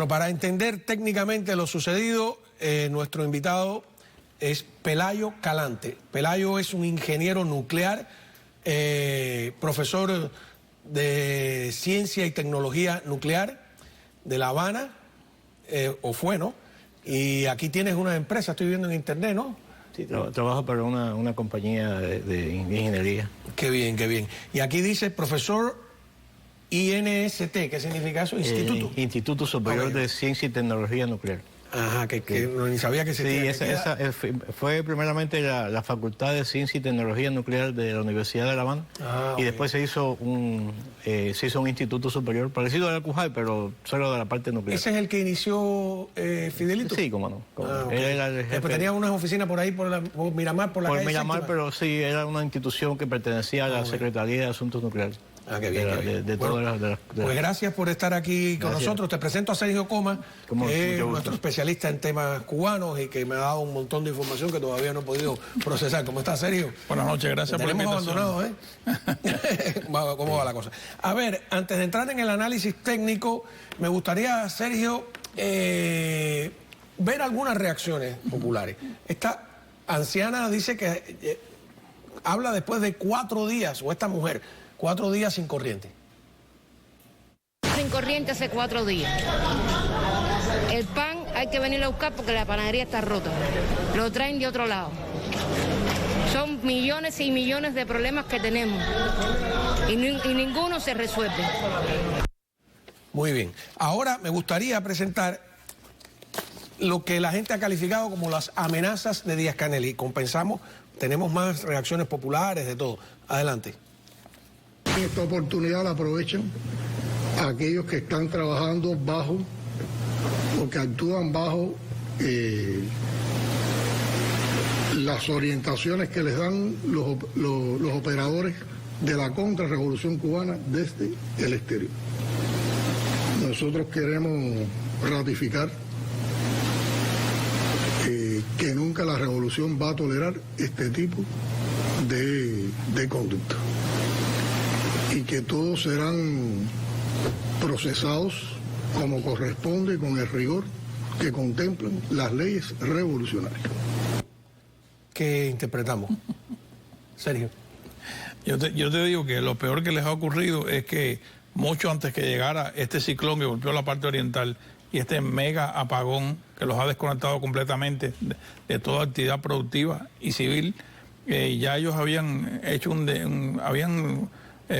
Bueno, para entender técnicamente lo sucedido, nuestro invitado es Pelayo Calante. Pelayo es un ingeniero nuclear, profesor de Ciencia y Tecnología Nuclear de La Habana, o fue, ¿no? Y aquí tienes una empresa, estoy viendo en internet, ¿no? Sí, trabajo para una compañía de ingeniería. Qué bien, qué bien. Y aquí dice profesor INST, ¿qué significa eso? Instituto. Instituto Superior de Ciencia y Tecnología Nuclear. Ajá, que no, ni sabía que se Sí, esa fue primeramente la Facultad de Ciencia y Tecnología Nuclear de la Universidad de La Habana. Y después se hizo un instituto superior, parecido al CUJAI, pero solo de la parte nuclear. ¿Ese es el que inició Fidelito? Sí, cómo no. Okay. Él era el jefe. Tenía unas oficinas por ahí, por Miramar, por la calle Miramar, Séptima. pero sí, era una institución que pertenecía a la Secretaría de Asuntos Nucleares. Ah, qué bien, pues gracias por estar aquí con nosotros. Te presento a Sergio Coma, que es nuestro especialista en temas cubanos y que me ha dado un montón de información que todavía no he podido procesar. ¿Cómo estás, Sergio? Buenas noches, gracias por la invitación. Abandonado, ¿eh? ¿Cómo va la cosa? A ver, antes de entrar en el análisis técnico, me gustaría, Sergio, ver algunas reacciones populares. Esta anciana dice que habla después de 4 días, o esta mujer, 4 días sin corriente. Sin corriente hace 4 días. El pan hay que venirlo a buscar porque la panadería está rota. Lo traen de otro lado. Son millones y millones de problemas que tenemos y ninguno se resuelve. Muy bien. Ahora me gustaría presentar lo que la gente ha calificado como las amenazas de Díaz-Canel. Y compensamos, tenemos más reacciones populares, de todo. Adelante. Esta oportunidad la aprovechan aquellos que están trabajando bajo, o que actúan bajo las orientaciones que les dan los operadores de la contrarrevolución cubana desde el exterior. Nosotros queremos ratificar que nunca la revolución va a tolerar este tipo de conducta, y que todos serán procesados como corresponde, con el rigor que contemplan las leyes revolucionarias. ¿Qué interpretamos? Sergio. Yo te digo que lo peor que les ha ocurrido es que mucho antes que llegara este ciclón que golpeó la parte oriental y este mega apagón que los ha desconectado completamente de toda actividad productiva y civil, ya ellos habían hecho habían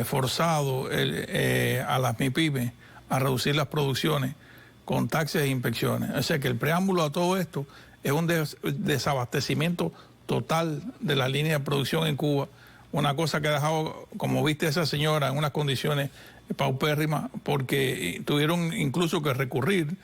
forzado a las MIPYME a reducir las producciones con taxes e inspecciones. O sea que el preámbulo a todo esto es un desabastecimiento total de la línea de producción en Cuba, una cosa que ha dejado, como viste, esa señora en unas condiciones paupérrimas, porque tuvieron incluso que recurrir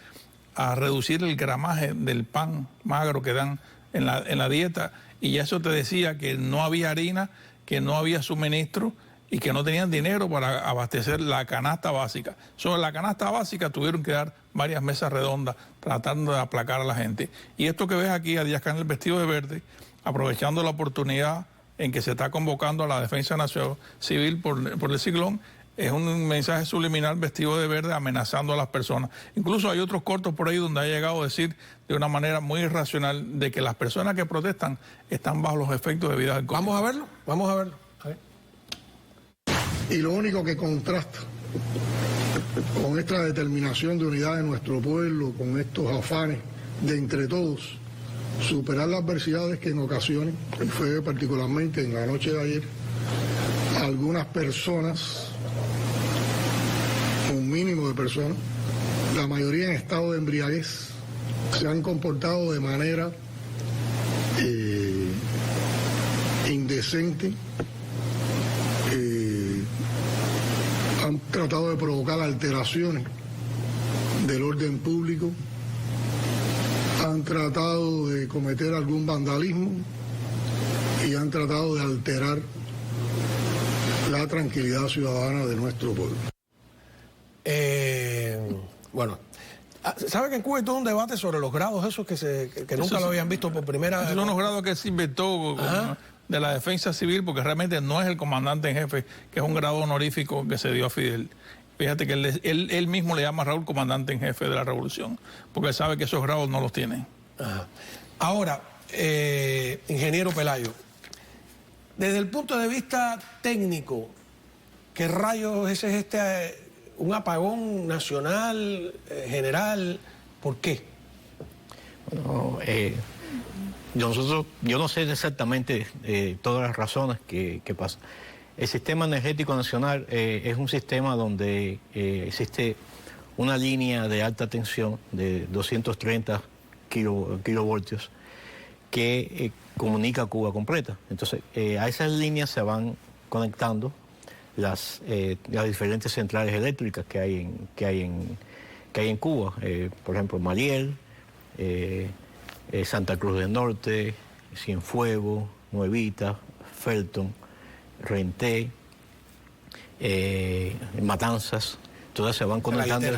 a reducir el gramaje del pan magro que dan en la dieta, y ya eso te decía que no había harina, que no había suministro y que no tenían dinero para abastecer la canasta básica. Sobre la canasta básica tuvieron que dar varias mesas redondas tratando de aplacar a la gente. Y esto que ves aquí a Díaz-Canel vestido de verde, aprovechando la oportunidad en que se está convocando a la Defensa Nacional Civil por el ciclón, es un mensaje subliminal vestido de verde amenazando a las personas. Incluso hay otros cortos por ahí donde ha llegado a decir de una manera muy irracional de que las personas que protestan están bajo los efectos de bebidas alcohólicas. Vamos a verlo, vamos a verlo. A ver. Y lo único que contrasta con esta determinación de unidad de nuestro pueblo, con estos afanes de entre todos superar las adversidades que en ocasiones, y fue particularmente en la noche de ayer, algunas personas, un mínimo de personas, la mayoría en estado de embriaguez, se han comportado de manera indecente, han tratado de provocar alteraciones del orden público, han tratado de cometer algún vandalismo y han tratado de alterar la tranquilidad ciudadana de nuestro pueblo. Bueno, ¿sabe que en Cuba hay todo un debate sobre los grados esos que nunca lo habían visto por primera vez? Son unos grados que se inventó de la defensa civil, porque realmente no es el comandante en jefe, que es un grado honorífico que se dio a Fidel. Fíjate que él mismo le llama a Raúl comandante en jefe de la revolución, porque sabe que esos grados no los tienen. Ajá. Ahora, ingeniero Pelayo, desde el punto de vista técnico, ¿qué rayos es un apagón nacional, general? ¿Por qué? Bueno, yo no sé exactamente todas las razones que pasan. El sistema energético nacional es un sistema donde existe una línea de alta tensión de 230 kilovoltios que comunica Cuba completa. Entonces, a esas líneas se van conectando las diferentes centrales eléctricas que hay en Cuba. Por ejemplo, Mariel, Santa Cruz del Norte, Cienfuegos, Nuevita, Felton, Renté, Matanzas, todas se van conectando.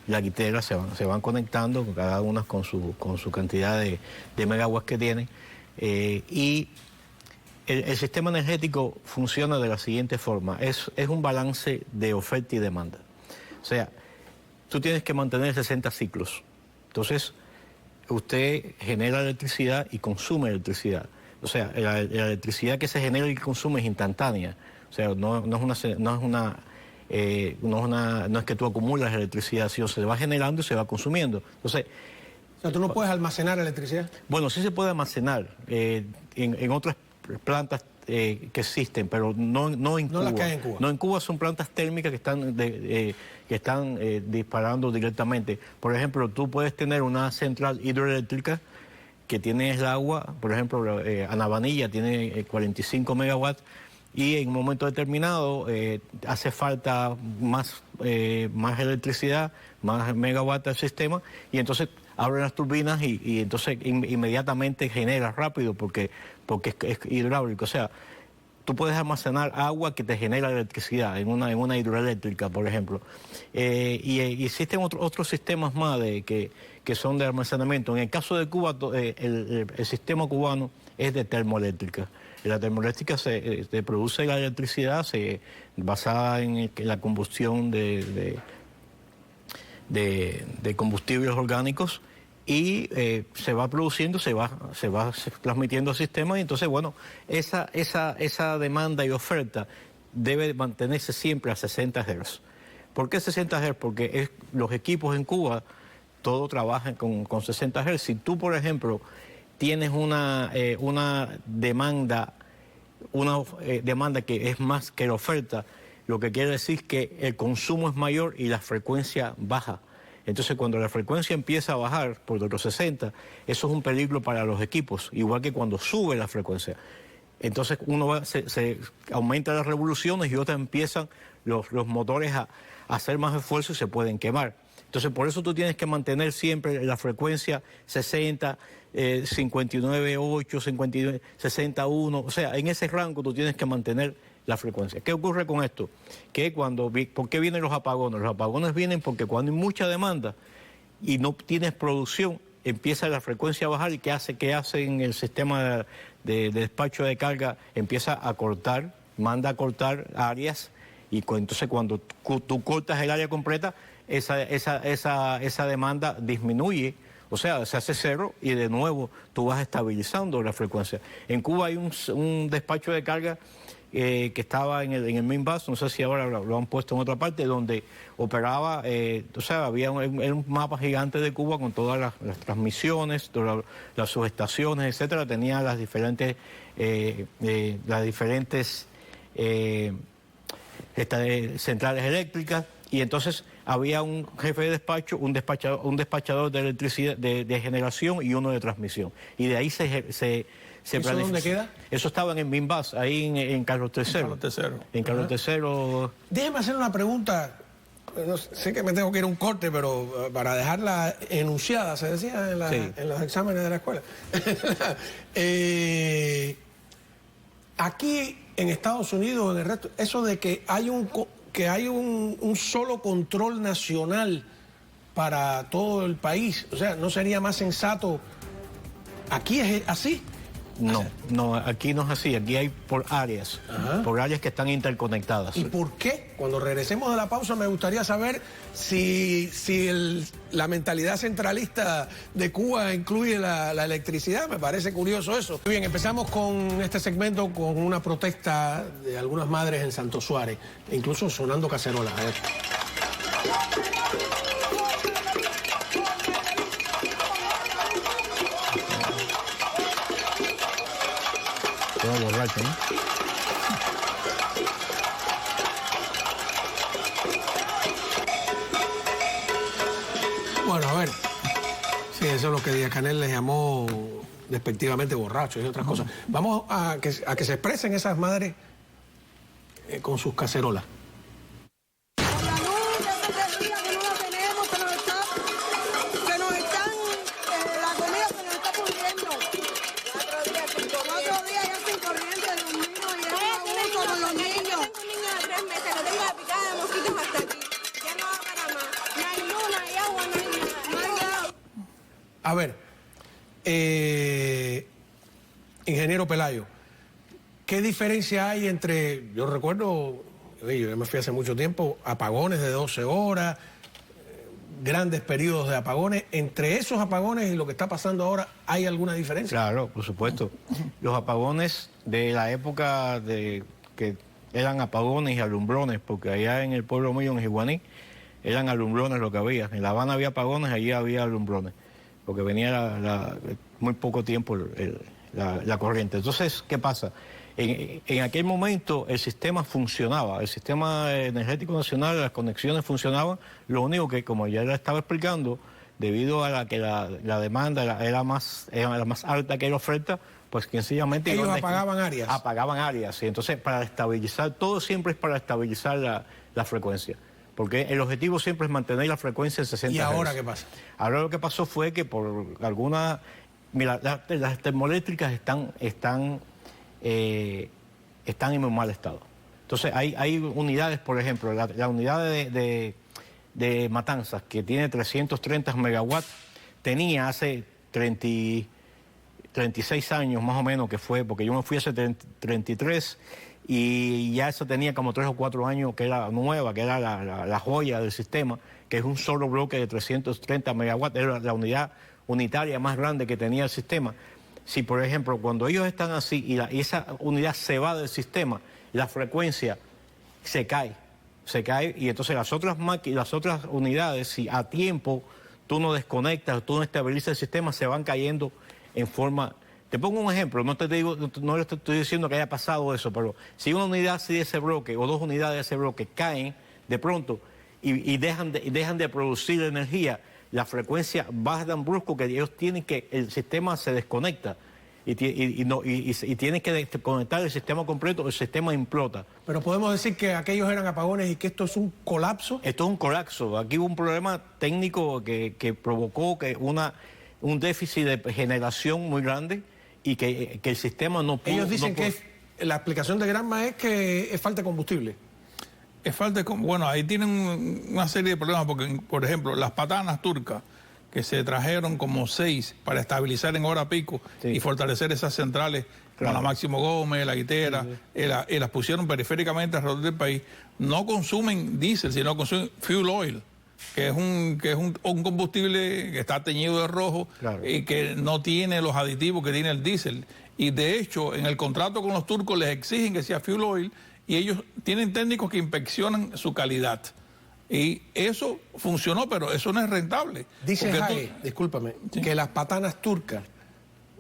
La guitera se van conectando, cada una con su cantidad de megawatts que tiene. Y el sistema energético funciona de la siguiente forma: es un balance de oferta y demanda. O sea, tú tienes que mantener 60 ciclos. Entonces, usted genera electricidad y consume electricidad. O sea, la electricidad que se genera y consume es instantánea. O sea, no es que tú acumulas electricidad, sino se va generando y se va consumiendo. Entonces, o sea, ¿tú no puedes almacenar electricidad? Bueno, sí se puede almacenar en otras plantas que existen, pero no en Cuba. No las que hay en Cuba. No, en Cuba son plantas térmicas que están disparando directamente. Por ejemplo, tú puedes tener una central hidroeléctrica que tiene el agua, por ejemplo, Anabanilla tiene 45 megawatts, y en un momento determinado hace falta más electricidad, más megawatts al sistema, y entonces abren las turbinas y entonces inmediatamente genera rápido porque es hidráulico. O sea, tú puedes almacenar agua que te genera electricidad en una hidroeléctrica, por ejemplo. Y existen otros sistemas más que son de almacenamiento. En el caso de Cuba, el sistema cubano es de termoeléctrica. En la termoeléctrica se produce la electricidad basada en la combustión de combustibles orgánicos, y se va produciendo, se va transmitiendo al sistema, y entonces, bueno, esa demanda y oferta debe mantenerse siempre a 60 Hz. ¿Por qué 60 Hz? Porque los equipos en Cuba, todos trabajan con 60 Hz. Si tú, por ejemplo, tienes una demanda que es más que la oferta, lo que quiere decir que el consumo es mayor y la frecuencia baja. Entonces, cuando la frecuencia empieza a bajar por los 60, eso es un peligro para los equipos, igual que cuando sube la frecuencia. Entonces, se aumenta las revoluciones y otras empiezan los motores a hacer más esfuerzo y se pueden quemar. Entonces, por eso tú tienes que mantener siempre la frecuencia 60, 59.8, 59, 61. O sea, en ese rango tú tienes que mantener la frecuencia. ¿Qué ocurre con esto? ¿Por qué vienen los apagones? Los apagones vienen porque cuando hay mucha demanda y no tienes producción, empieza la frecuencia a bajar, y ¿qué hace en el sistema de despacho de carga? Empieza a cortar, manda a cortar áreas, y entonces cuando tú cortas el área completa, esa demanda disminuye. O sea, se hace cero y de nuevo tú vas estabilizando la frecuencia. En Cuba hay un despacho de carga que estaba en el main bus, no sé si ahora lo han puesto en otra parte, donde operaba, o sea, había un mapa gigante de Cuba con todas las transmisiones, todas las subestaciones, etcétera. Tenía las diferentes centrales eléctricas, y entonces había un jefe de despacho, un despachador de electricidad de generación y uno de transmisión. Y de ahí se ¿Eso dónde queda? Eso estaba en el Minbas, ahí en Carlos III. En Carlos III. Déjeme hacer una pregunta. No, sé que me tengo que ir a un corte, pero para dejarla enunciada, se decía en los exámenes de la escuela. Aquí en Estados Unidos, en el resto, eso de que hay un solo control nacional para todo el país, o sea, ¿no sería más sensato? Aquí es así. No, aquí no es así, aquí hay por áreas que están interconectadas. ¿Y por qué? Cuando regresemos de la pausa me gustaría saber si la mentalidad centralista de Cuba incluye la electricidad. Me parece curioso eso. Muy bien, empezamos con este segmento con una protesta de algunas madres en Santo Suárez, incluso sonando cacerolas. A ver. Todo borracho, ¿no? Bueno, a ver. Sí, eso es lo que Díaz-Canel les llamó despectivamente borrachos y otras cosas. Vamos a que se expresen esas madres con sus cacerolas. A ver, ingeniero Pelayo, ¿qué diferencia hay entre, yo recuerdo, yo me fui hace mucho tiempo, apagones de 12 horas, grandes periodos de apagones, entre esos apagones y lo que está pasando ahora, ¿hay alguna diferencia? Claro, por supuesto. Los apagones de la época de que eran apagones y alumbrones, porque allá en el pueblo mío, en Jiguaní, eran alumbrones lo que había. En La Habana había apagones, allí había alumbrones, porque venía muy poco tiempo la corriente. Entonces, ¿qué pasa? En aquel momento el sistema funcionaba, el sistema energético nacional, las conexiones funcionaban, lo único que, como ya le estaba explicando, debido a que la demanda era más alta que la oferta, pues sencillamente... Ellos apagaban áreas. Apagaban áreas, sí. Entonces, para estabilizar, todo siempre es para estabilizar la frecuencia. Porque el objetivo siempre es mantener la frecuencia en 60 Hz. ¿Y ahora qué pasa? Ahora lo que pasó fue que por alguna... Mira, las termoeléctricas están en muy mal estado. Entonces hay unidades, por ejemplo, la unidad de Matanzas, que tiene 330 megawatts, tenía hace 36 años más o menos que fue, porque yo me fui hace 33 y ya eso tenía como 3 o 4 años que era nueva, que era la joya del sistema, que es un solo bloque de 330 megawatts, era la unidad unitaria más grande que tenía el sistema. Si, por ejemplo, cuando ellos están así y esa unidad se va del sistema, la frecuencia se cae y entonces las otras unidades, si a tiempo tú no desconectas, tú no estabilizas el sistema, se van cayendo en forma... Te pongo un ejemplo, no le estoy diciendo que haya pasado eso, pero si una unidad así de ese bloque o 2 unidades de ese bloque caen de pronto y dejan de producir energía, la frecuencia baja tan brusco que ellos el sistema se desconecta y tienen que desconectar el sistema completo, el sistema implota. Pero podemos decir que aquellos eran apagones y que esto es un colapso. Esto es un colapso. Aquí hubo un problema técnico que provocó un déficit de generación muy grande y que el sistema no pudo... Ellos dicen que la explicación de Granma es que es falta de combustible. Es falta de... Bueno, ahí tienen una serie de problemas porque, por ejemplo, las patanas turcas, que se trajeron como 6 para estabilizar en hora pico y fortalecer esas centrales, como la Máximo Gómez, la Guitera, y las pusieron periféricamente alrededor del país, no consumen diésel, sino consumen fuel oil, que es un combustible que está teñido de rojo y que no tiene los aditivos que tiene el diésel. Y de hecho, en el contrato con los turcos les exigen que sea fuel oil y ellos tienen técnicos que inspeccionan su calidad. Y eso funcionó, pero eso no es rentable. Dice Jae, discúlpame, que las patanas turcas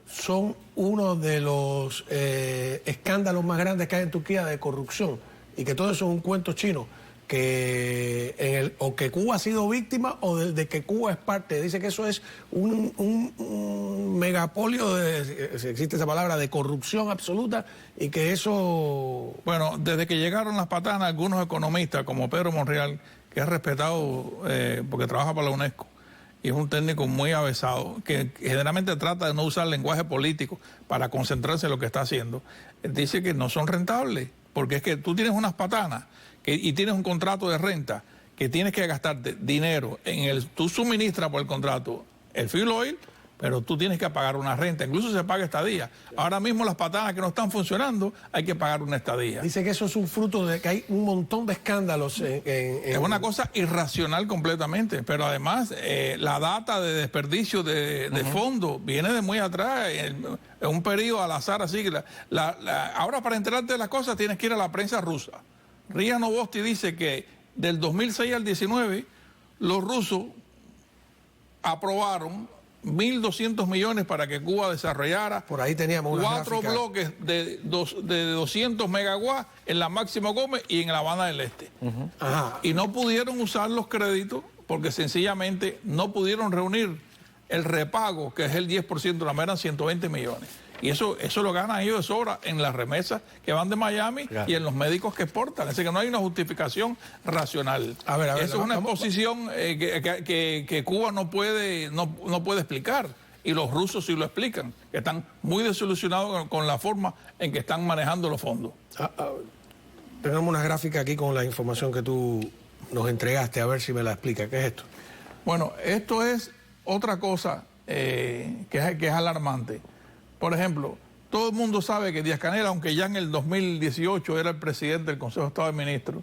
son uno de los escándalos más grandes que hay en Turquía de corrupción y que todo eso es un cuento chino, o que Cuba ha sido víctima o de que Cuba es parte. Dice que eso es un megapolio, si existe esa palabra, de corrupción absoluta y que eso... Bueno, desde que llegaron las patanas, algunos economistas como Pedro Monreal, que es respetado porque trabaja para la UNESCO y es un técnico muy avesado, que generalmente trata de no usar lenguaje político para concentrarse en lo que está haciendo, dice que no son rentables, porque es que tú tienes unas patanas y tienes un contrato de renta que tienes que gastarte dinero tú suministras por el contrato el fuel oil, pero tú tienes que pagar una renta, incluso se paga estadía. Ahora mismo las patanas que no están funcionando, hay que pagar una estadía. Dice que eso es un fruto de que hay un montón de escándalos. Es una cosa irracional completamente, pero además la data de desperdicio de fondos viene de muy atrás, en un periodo al azar así. Ahora, para enterarte de las cosas tienes que ir a la prensa rusa. RIA Novosti dice que del 2006 al 19 los rusos aprobaron 1.200 millones para que Cuba desarrollara. Por ahí teníamos una 4 gráfica. bloques de 200 megawatts en la Máximo Gómez y en La Habana del Este. Ajá. Y no pudieron usar los créditos porque sencillamente no pudieron reunir el repago, que es el 10%, la eran 120 millones. Y eso lo ganan ellos de sobra en las remesas que van de Miami y en los médicos que exportan. Así que no hay una justificación racional. A ver, eso es una exposición que Cuba no puede explicar. Y los rusos sí lo explican, que están muy desilusionados con la forma en que están manejando los fondos. Tenemos una gráfica aquí con la información que tú nos entregaste, a ver si me la explica. ¿Qué es esto? Bueno, esto es otra cosa que es alarmante. Por ejemplo, todo el mundo sabe que Díaz-Canel, aunque ya en el 2018 era el presidente del Consejo de Estado de Ministros,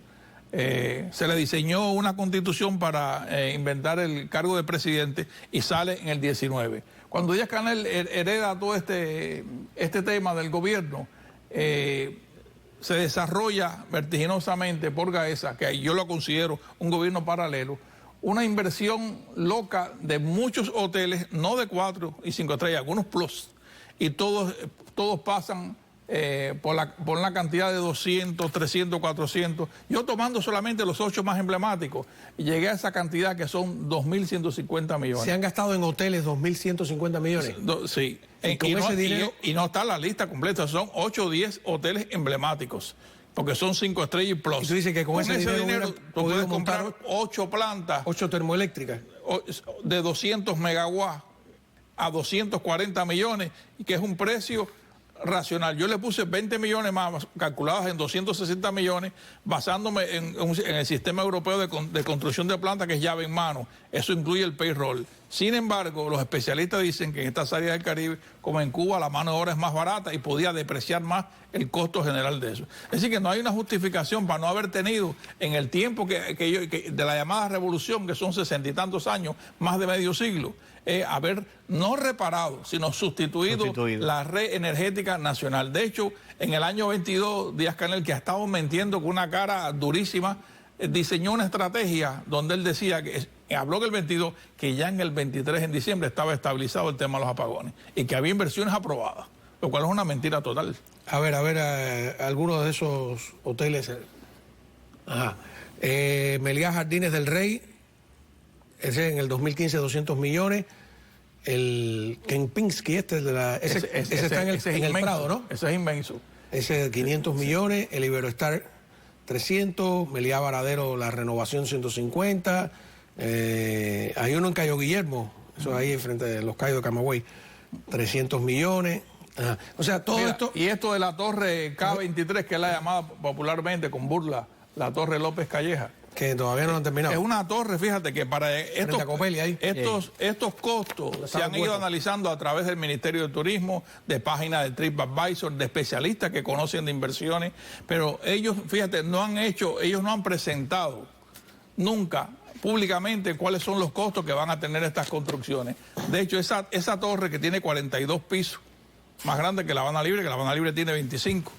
se le diseñó una constitución para inventar el cargo de presidente y sale en el 19. Cuando Díaz-Canel hereda todo este tema del gobierno, se desarrolla vertiginosamente por Gaesa, que yo lo considero un gobierno paralelo, una inversión loca de muchos hoteles, no de 4 y 5 estrellas, algunos plus. Y todos pasan por la cantidad de 200, 300, 400. Yo tomando solamente los 8 más emblemáticos, llegué a esa cantidad que son 2.150 millones. ¿Se han gastado en hoteles 2.150 millones? Sí. Y no está la lista completa, son 8 o 10 hoteles emblemáticos, porque son 5 estrellas y plus. Y tú dices que con ese dinero tú puedes comprar 8 plantas. 8 termoeléctricas. De 200 megawatts. A 240 millones, y que es un precio racional. Yo le puse 20 millones más, calculados en 260 millones, basándome en el sistema europeo de construcción de plantas, que es llave en mano. Eso incluye el payroll. Sin embargo, los especialistas dicen que en estas áreas del Caribe, como en Cuba, la mano de obra es más barata y podía depreciar más el costo general de eso. Es decir, que no hay una justificación para no haber tenido en el tiempo de la llamada revolución, que son 60 y tantos años, más de medio siglo, haber no reparado, sino sustituido la red energética nacional. De hecho, en el año 22, Díaz-Canel, que ha estado mintiendo con una cara durísima, diseñó una estrategia donde él decía que habló que el 22, que ya en el 23, en diciembre, estaba estabilizado el tema de los apagones y que había inversiones aprobadas, lo cual es una mentira total. A ver, algunos de esos hoteles. Ajá. Meliá Jardines del Rey, ese en el 2015, 200 millones. El Kempinski, ese está en el Prado, ¿no? Ese es inmenso. Ese de 500 millones, el Iberostar 300, Meliá Varadero, la renovación 150, hay uno en Cayo Guillermo, eso ahí frente de los Cayos de Camagüey, 300 millones. Ajá. O sea, todo esto... Y esto de la torre K23, que es la llamada popularmente con burla, la torre López Calleja. Que todavía no lo han terminado. Es una torre, fíjate, que para estos costos se han ido analizando a través del Ministerio de Turismo, de páginas de TripAdvisor, de especialistas que conocen de inversiones, pero ellos, fíjate, ellos no han presentado nunca públicamente cuáles son los costos que van a tener estas construcciones. De hecho, esa torre que tiene 42 pisos, más grande que La Habana Libre, que La Habana Libre tiene 25,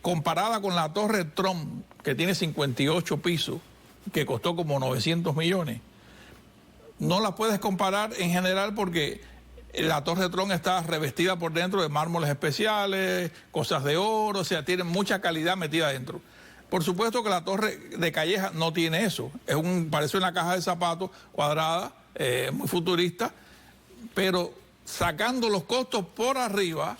comparada con la torre Trump, que tiene 58 pisos, que costó como 900 millones. No la puedes comparar en general porque la torre Trump está revestida por dentro de mármoles especiales, cosas de oro, o sea, tiene mucha calidad metida dentro. Por supuesto que la torre de Calleja no tiene eso, parece una caja de zapatos cuadrada, muy futurista, pero sacando los costos por arriba,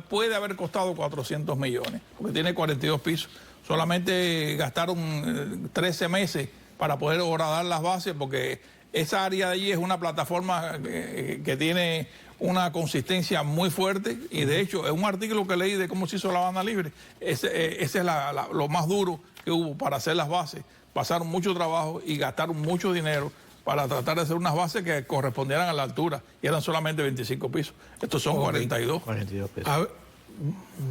puede haber costado 400 millones, porque tiene 42 pisos. Solamente gastaron 13 meses para poder horadar las bases, porque esa área de allí es una plataforma que tiene una consistencia muy fuerte, y de hecho, es un artículo que leí de cómo se hizo La Habana Libre. Ese es lo más duro que hubo para hacer las bases. Pasaron mucho trabajo y gastaron mucho dinero para tratar de hacer unas bases que correspondieran a la altura, y eran solamente 25 pisos. Estos son 42. 42 pesos. A ver,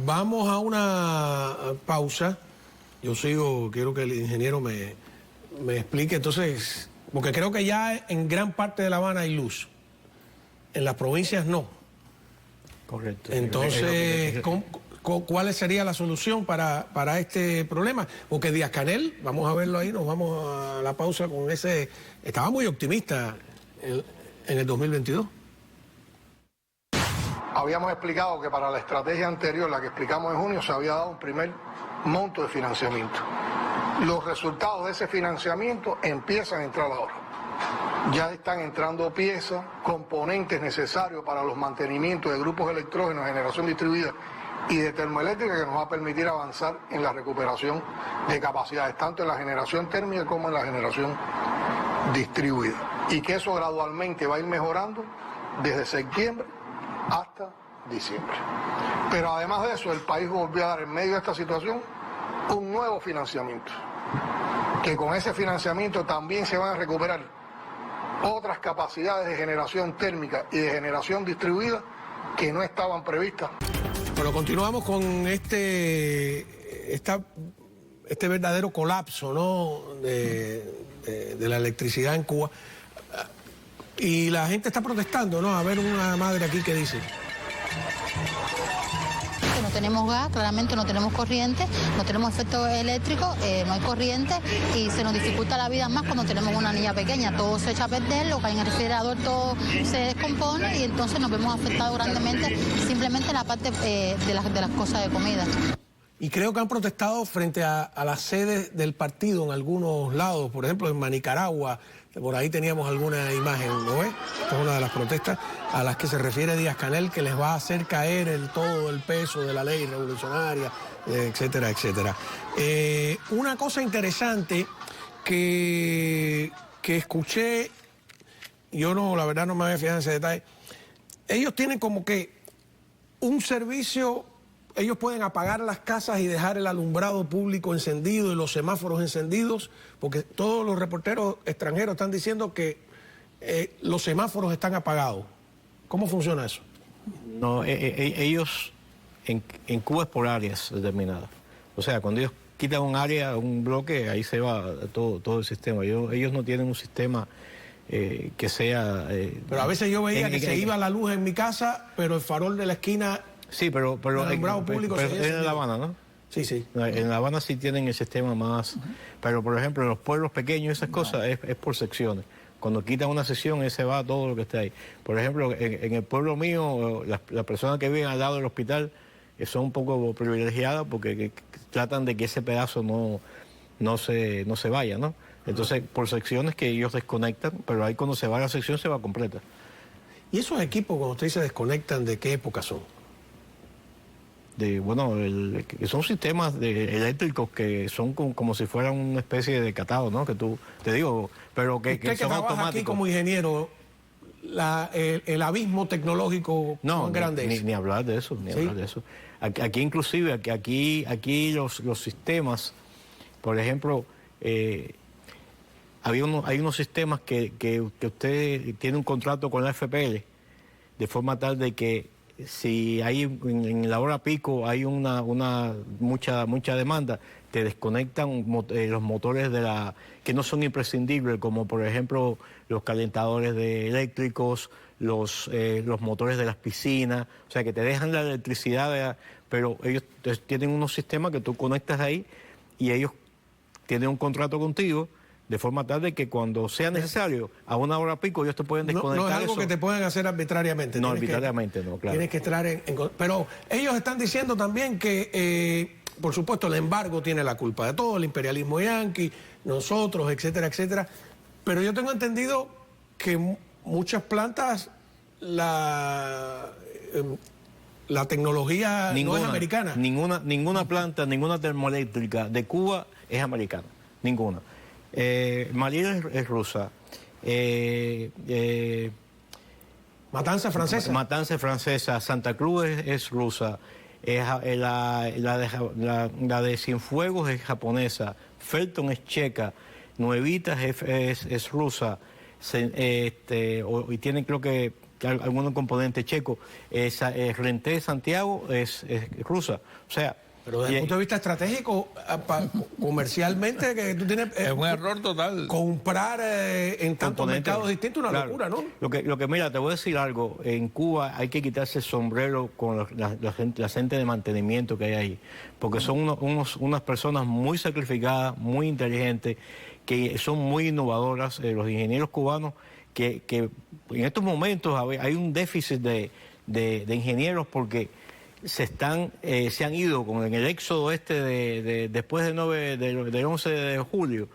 vamos a una pausa. Yo quiero que el ingeniero me explique, entonces, porque creo que ya en gran parte de La Habana hay luz. En las provincias no. Correcto. Entonces, ¿cuál sería la solución para este problema? Porque Díaz-Canel, vamos a verlo ahí, nos vamos a la pausa con ese... Estaba muy optimista en el 2022. Habíamos explicado que para la estrategia anterior, la que explicamos en junio, se había dado un primer monto de financiamiento. Los resultados de ese financiamiento empiezan a entrar ahora. Ya están entrando piezas, componentes necesarios para los mantenimientos de grupos electrógenos de generación distribuida y de termoeléctrica, que nos va a permitir avanzar en la recuperación de capacidades, tanto en la generación térmica como en la generación distribuida. Y que eso gradualmente va a ir mejorando desde septiembre hasta diciembre. Pero además de eso, el país volvió a dar en medio de esta situación un nuevo financiamiento, que con ese financiamiento también se van a recuperar otras capacidades de generación térmica y de generación distribuida que no estaban previstas. Bueno, continuamos con este verdadero colapso, ¿no?, de la electricidad en Cuba. Y la gente está protestando, ¿no? A ver, una madre aquí que dice... No tenemos gas, claramente no tenemos corriente, no tenemos efecto eléctrico, no hay corriente y se nos dificulta la vida más cuando tenemos una niña pequeña. Todo se echa a perder, lo que hay en el refrigerador todo se descompone y entonces nos vemos afectados grandemente simplemente en la parte de las cosas de comida. Y creo que han protestado frente a las sedes del partido en algunos lados, por ejemplo en Nicaragua, por ahí teníamos alguna imagen, ¿no ves? Esta es una de las protestas a las que se refiere Díaz-Canel, que les va a hacer caer todo el peso de la ley revolucionaria, etcétera, etcétera. Una cosa interesante que escuché, yo la verdad no me había fijado en ese detalle, ellos tienen como que un servicio... Ellos pueden apagar las casas y dejar el alumbrado público encendido y los semáforos encendidos, porque todos los reporteros extranjeros están diciendo que los semáforos están apagados. ¿Cómo funciona eso? No, ellos en Cuba es por áreas determinadas. O sea, cuando ellos quitan un área, un bloque, ahí se va todo el sistema. Ellos no tienen un sistema que sea... pero a veces yo veía que se iba la luz en mi casa, pero el farol de la esquina... Sí, pero en La Habana, ¿no? Sí, sí. En La Habana sí tienen el sistema más... Pero, por ejemplo, en los pueblos pequeños esas cosas es por secciones. Cuando quitan una sección, ese va todo lo que está ahí. Por ejemplo, en el pueblo mío, las personas que viven al lado del hospital son un poco privilegiadas porque tratan de que ese pedazo no se vaya, ¿no? Entonces, por secciones que ellos desconectan, pero ahí cuando se va la sección se va completa. ¿Y esos equipos, cuando ustedes se desconectan, de qué época son? Son sistemas eléctricos que son como si fueran una especie de catado, ¿no? Que tú, te digo, pero que son automáticos. Aquí como ingeniero, el abismo tecnológico no grande es. Ni hablar de eso, ni hablar de eso. Aquí inclusive, aquí los sistemas, por ejemplo, hay unos sistemas que usted tiene un contrato con la FPL, de forma tal de que si hay en la hora pico hay mucha demanda, te desconectan los motores que no son imprescindibles, como por ejemplo los calentadores eléctricos, los motores de las piscinas, o sea que te dejan la electricidad, pero ellos tienen unos sistemas que tú conectas ahí y ellos tienen un contrato contigo, de forma tal de que cuando sea necesario, a una hora pico, ellos te pueden desconectar. No es algo que te puedan hacer arbitrariamente. No, arbitrariamente no, claro. Tienes que entrar pero ellos están diciendo también que, por supuesto, el embargo tiene la culpa de todo, el imperialismo yanqui, nosotros, etcétera, etcétera. Pero yo tengo entendido que muchas plantas, la tecnología no es americana. Ninguna planta, ninguna termoeléctrica de Cuba es americana. Ninguna. Malí es rusa. Matanza francesa. Matanza francesa. Santa Cruz es rusa. La de Cienfuegos es japonesa. Felton es checa. Nuevitas es rusa. y tienen creo que algunos componentes checos. Renté Santiago es rusa. O sea, pero desde el punto de vista estratégico, comercialmente, que tú tienes... es un error total. Comprar en tantos mercados distintos es una locura, ¿no? Lo que, mira, te voy a decir algo. En Cuba hay que quitarse el sombrero con la gente de mantenimiento que hay ahí. Porque son unas personas muy sacrificadas, muy inteligentes, que son muy innovadoras. Los ingenieros cubanos, que en estos momentos hay un déficit de ingenieros porque... se han ido con el éxodo después del 11 de julio,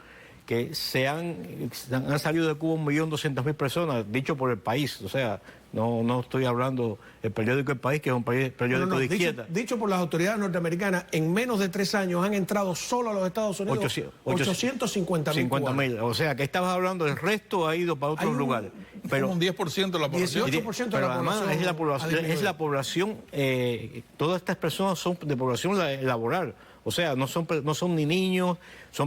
que han salido de Cuba 1.200.000 personas, dicho por el país. O sea, no estoy hablando del periódico El País, que es un periódico de izquierda. Dicho por las autoridades norteamericanas, en menos de 3 años han entrado solo a los Estados Unidos 850.000. O sea, que estabas hablando, el resto ha ido para otros lugares. Pero un 10% de la población. 18% de la además población. Es la población, todas estas personas son de población laboral. O sea, no son ni niños,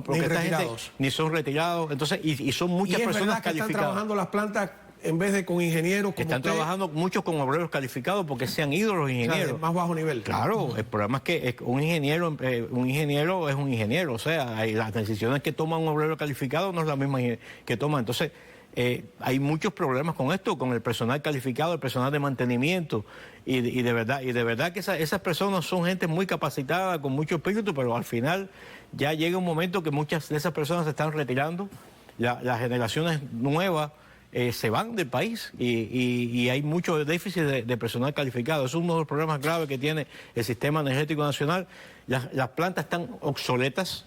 ni retirados. Ni son retirados. Entonces, y son muchas personas calificadas. Están trabajando las plantas en vez de con ingenieros como están trabajando muchos con obreros calificados porque se han ido los ingenieros. O sea, de más bajo nivel. Claro, el problema es que un ingeniero es un ingeniero. O sea, las decisiones que toma un obrero calificado no es la misma que toma. Entonces, hay muchos problemas con esto, con el personal calificado, el personal de mantenimiento, y de verdad que esas personas son gente muy capacitada, con mucho espíritu, pero al final ya llega un momento que muchas de esas personas se están retirando, las generaciones nuevas se van del país y hay mucho déficit de personal calificado. Es uno de los problemas graves que tiene el sistema energético nacional. Las plantas están obsoletas.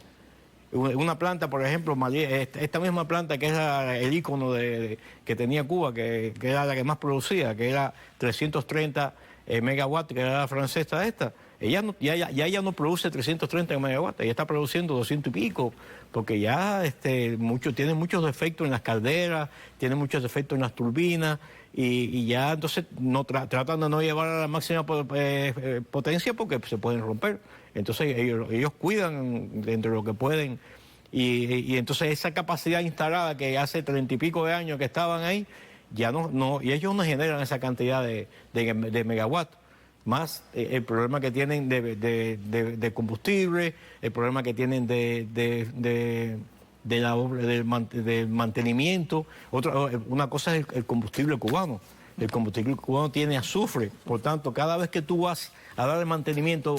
Una planta, por ejemplo, esta misma planta que es el ícono que tenía Cuba, que era la que más producía, que era 330 megawatts, que era la francesa esta, ella no produce 330 megawatts, ella está produciendo 200 y pico, porque ya tiene muchos defectos en las calderas, tiene muchos defectos en las turbinas, y ya entonces tratan de no llevar a la máxima potencia porque se pueden romper. Entonces ellos cuidan dentro de lo que pueden, y entonces esa capacidad instalada que hace 30 y pico de años que estaban ahí, ya y ellos no generan esa cantidad de megawatts. Más el problema que tienen de combustible, el problema que tienen del mantenimiento. Una cosa es el combustible cubano. El combustible cubano tiene azufre, por tanto, cada vez que tú vas a darle mantenimiento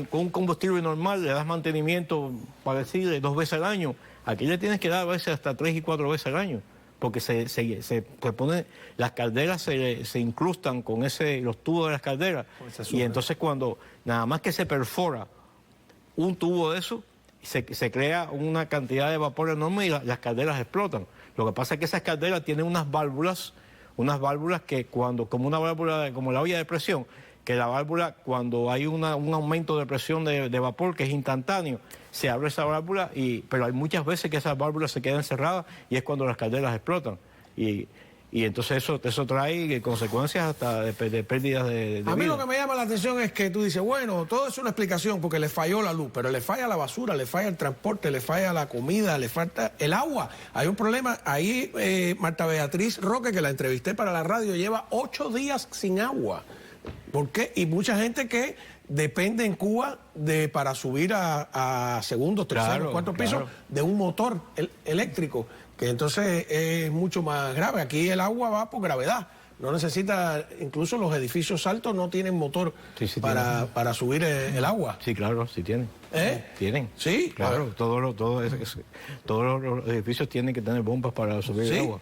con un combustible normal, le das mantenimiento, para decirle, 2 veces al año. Aquí le tienes que dar a veces hasta 3 y 4 veces al año, porque se pone, las calderas se incrustan con los tubos de las calderas, y entonces cuando nada más que se perfora un tubo de eso, se crea una cantidad de vapor enorme y las calderas explotan. Lo que pasa es que esas calderas tienen unas válvulas que como una válvula, como la olla de presión, que la válvula, cuando hay un aumento de presión de vapor que es instantáneo, se abre esa válvula, pero hay muchas veces que esas válvulas se quedan cerradas y es cuando las calderas explotan. Y entonces eso trae consecuencias hasta de pérdidas de vida. A mí lo que me llama la atención es que tú dices, bueno, todo es una explicación porque le falló la luz, pero le falla la basura, le falla el transporte, le falla la comida, le falta el agua. Hay un problema. Ahí Marta Beatriz Roque, que la entrevisté para la radio, lleva 8 días sin agua. ¿Por qué? Y mucha gente que depende en Cuba para subir a segundos, terceros, cuartos pisos de un motor eléctrico, que entonces es mucho más grave. Aquí el agua va por gravedad. No necesita, incluso los edificios altos no tienen motor para subir el agua. Sí, claro, sí tienen. Tienen. Sí, claro. Todos los edificios tienen que tener bombas para subir el agua.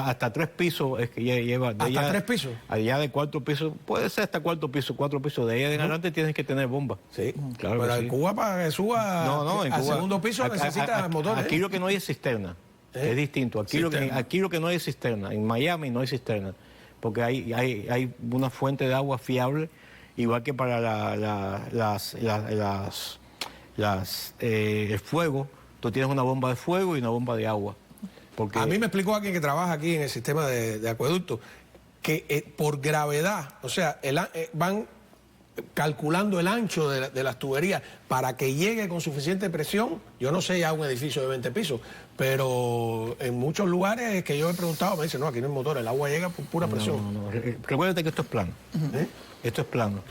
Hasta 3 pisos es que ya lleva. ¿Hasta 3 pisos? Allá de 4 pisos, puede ser hasta 4 pisos. De ahí en adelante tienes que tener bombas. Sí, claro. Pero en Cuba, para que suba al segundo piso, necesita motores. Aquí lo que no hay es cisterna. Es distinto. Aquí lo que no hay es cisterna. En Miami no hay cisterna, porque hay una fuente de agua fiable, igual que para el fuego. Tú tienes una bomba de fuego y una bomba de agua. Porque... A mí me explicó alguien que trabaja aquí en el sistema de acueducto que por gravedad, o sea, van calculando el ancho de las tuberías para que llegue con suficiente presión. Yo no sé ya un edificio de 20 pisos, pero en muchos lugares que yo he preguntado me dicen, no, aquí no hay motor, el agua llega por pura presión. No. Recuérdate que esto es plano. Esto es plano.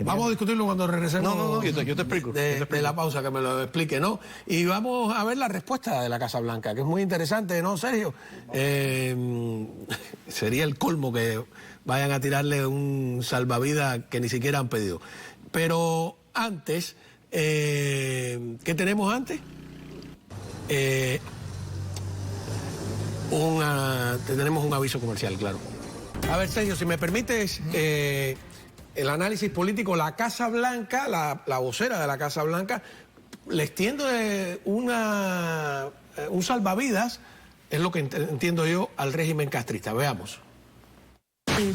Vamos a discutirlo cuando regresemos. No, yo te explico. De la pausa, que me lo explique, ¿no? Y vamos a ver la respuesta de la Casa Blanca, que es muy interesante, ¿no, Sergio? Sería el colmo que vayan a tirarle un salvavidas que ni siquiera han pedido. Pero antes, ¿qué tenemos antes? Tenemos un aviso comercial, claro. A ver, Sergio, si me permites... el análisis político, la Casa Blanca, la vocera de la Casa Blanca, le extiende un salvavidas, es lo que entiendo yo, al régimen castrista. Veamos.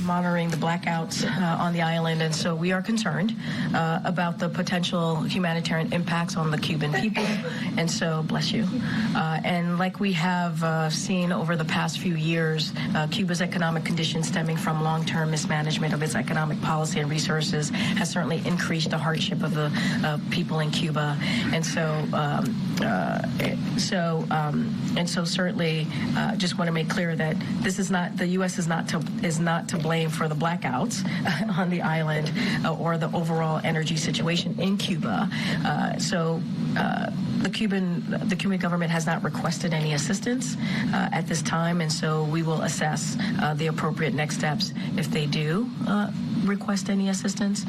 Monitoring the blackouts on the island, and so we are concerned about the potential humanitarian impacts on the Cuban people, and so bless you. And like we have seen over the past few years, Cuba's economic conditions stemming from long-term mismanagement of its economic policy and resources has certainly increased the hardship of the people in Cuba, and so certainly just want to make clear that this is not, the U.S. is not to blame for the blackouts on the island or the overall energy situation in Cuba. The Cuban government has not requested any assistance at this time, and so we will assess the appropriate next steps if they do request any assistance.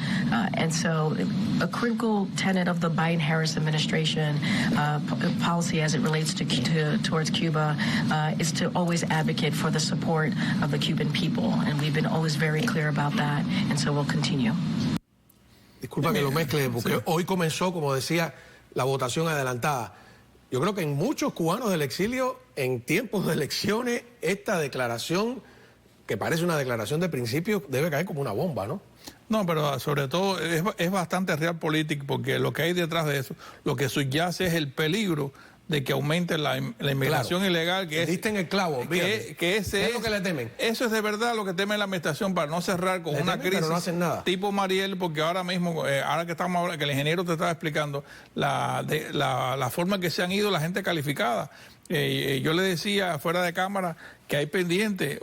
And so a critical tenet of the Biden-Harris administration policy as it relates towards Cuba is to always advocate for the support of the Cuban people. And we've been always very clear about that, and so we'll continue. Disculpa que lo mezcle, porque hoy comenzó, como decía, la votación adelantada. Yo creo que en muchos cubanos del exilio, en tiempos de elecciones, esta declaración, que parece una declaración de principio, debe caer como una bomba, ¿no? No, pero sobre todo es bastante realpolitik, porque lo que hay detrás de eso, lo que subyace es el peligro de que aumente la inmigración ilegal. Que diste en el clavo, que ese es lo que le temen. Eso es de verdad lo que teme la administración, para no cerrar con una crisis, pero no hacen nada. Tipo Mariel, porque ahora mismo, ahora que estamos hablando, que el ingeniero te estaba explicando la forma en que se han ido la gente calificada. Yo le decía fuera de cámara que hay pendiente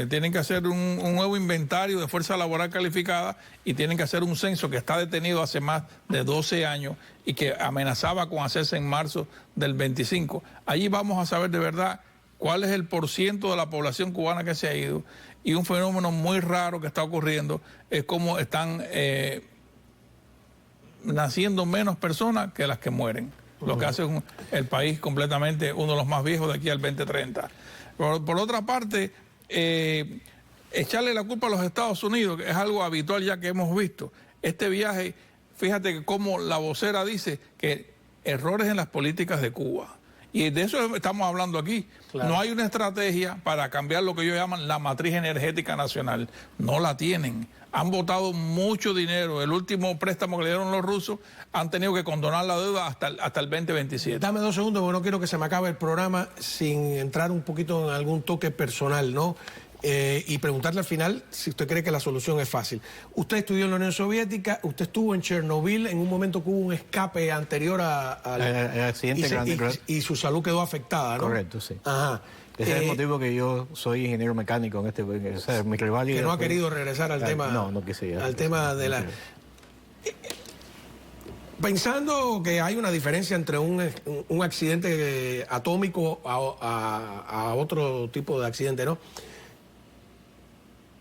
tienen que hacer un nuevo inventario de fuerza laboral calificada y tienen que hacer un censo que está detenido hace más de 12 años y que amenazaba con hacerse en marzo del 25. Allí vamos a saber de verdad cuál es el % de la población cubana que se ha ido, y un fenómeno muy raro que está ocurriendo es cómo están naciendo menos personas que las que mueren. Lo que hace el país completamente uno de los más viejos de aquí al 2030. Por otra parte, echarle la culpa a los Estados Unidos, que es algo habitual ya que hemos visto. Este viaje, fíjate que como la vocera dice que errores en las políticas de Cuba. Y de eso estamos hablando aquí. Claro. No hay una estrategia para cambiar lo que ellos llaman la matriz energética nacional. No la tienen. Han botado mucho dinero. El último préstamo que le dieron los rusos, han tenido que condonar la deuda hasta el 2027. Dame 2 segundos, porque no quiero que se me acabe el programa sin entrar un poquito en algún toque personal, ¿no? Y preguntarle al final si usted cree que la solución es fácil. Usted estudió en la Unión Soviética, usted estuvo en Chernobyl en un momento que hubo un escape anterior al accidente y su salud quedó afectada, ¿no? Correcto, sí. Ajá. Ese es el motivo que yo soy ingeniero mecánico en mi rival. Que no ha querido regresar al tema. No quise. Al tema de la. Pensando que hay una diferencia entre un accidente atómico a otro tipo de accidente, ¿no?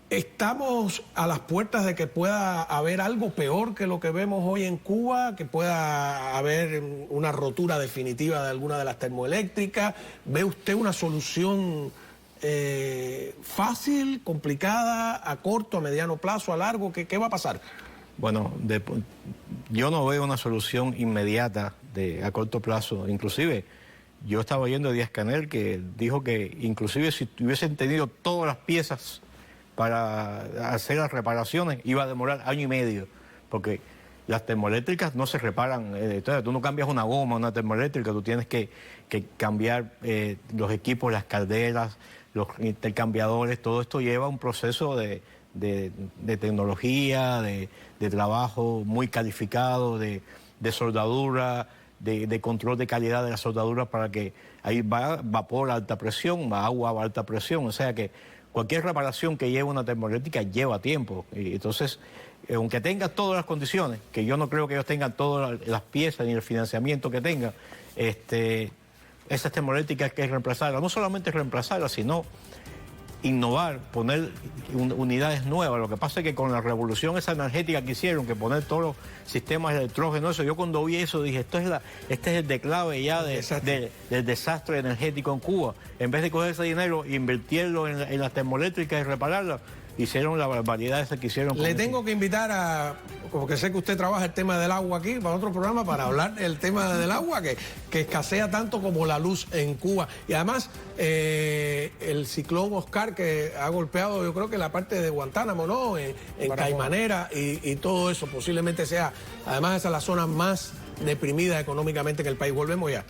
¿Estamos a las puertas de que pueda haber algo peor que lo que vemos hoy en Cuba? ¿Que pueda haber una rotura definitiva de alguna de las termoeléctricas? ¿Ve usted una solución fácil, complicada, a corto, a mediano plazo, a largo? ¿Qué va a pasar? Bueno, yo no veo una solución inmediata a corto plazo. Inclusive, yo estaba oyendo a Díaz-Canel que dijo que inclusive si hubiesen tenido todas las piezas para hacer las reparaciones, iba a demorar 1 año y medio, porque las termoeléctricas no se reparan. Entonces, tú no cambias una goma, una termoeléctrica, tú tienes que cambiar los equipos, las calderas, los intercambiadores, todo esto lleva un proceso de de tecnología, de trabajo muy calificado, de soldadura, de control de calidad de la soldadura, para que ahí va vapor a alta presión, va agua a alta presión, o sea que cualquier reparación que lleve una termoeléctrica lleva tiempo. Y entonces, aunque tenga todas las condiciones, que yo no creo que ellos tengan todas las piezas ni el financiamiento que tengan, esas termoeléctricas hay que reemplazarlas, no solamente reemplazarlas, sino innovar, poner unidades nuevas. Lo que pasa es que con la revolución esa energética que hicieron, que poner todos los sistemas electrógenos, eso, yo cuando vi eso dije, este es el declave ya del desastre energético en Cuba. En vez de coger ese dinero e invertirlo en las termoeléctricas y repararlas, hicieron la barbaridad esa que hicieron. Le tengo que invitar porque sé que usted trabaja el tema del agua aquí, para otro programa, para hablar del tema del agua, que escasea tanto como la luz en Cuba. Y además, el ciclón Oscar, que ha golpeado, yo creo que la parte de Guantánamo, ¿no? En Caimanera y todo eso, posiblemente sea, además esa es la zona más deprimida económicamente en el país. Volvemos ya.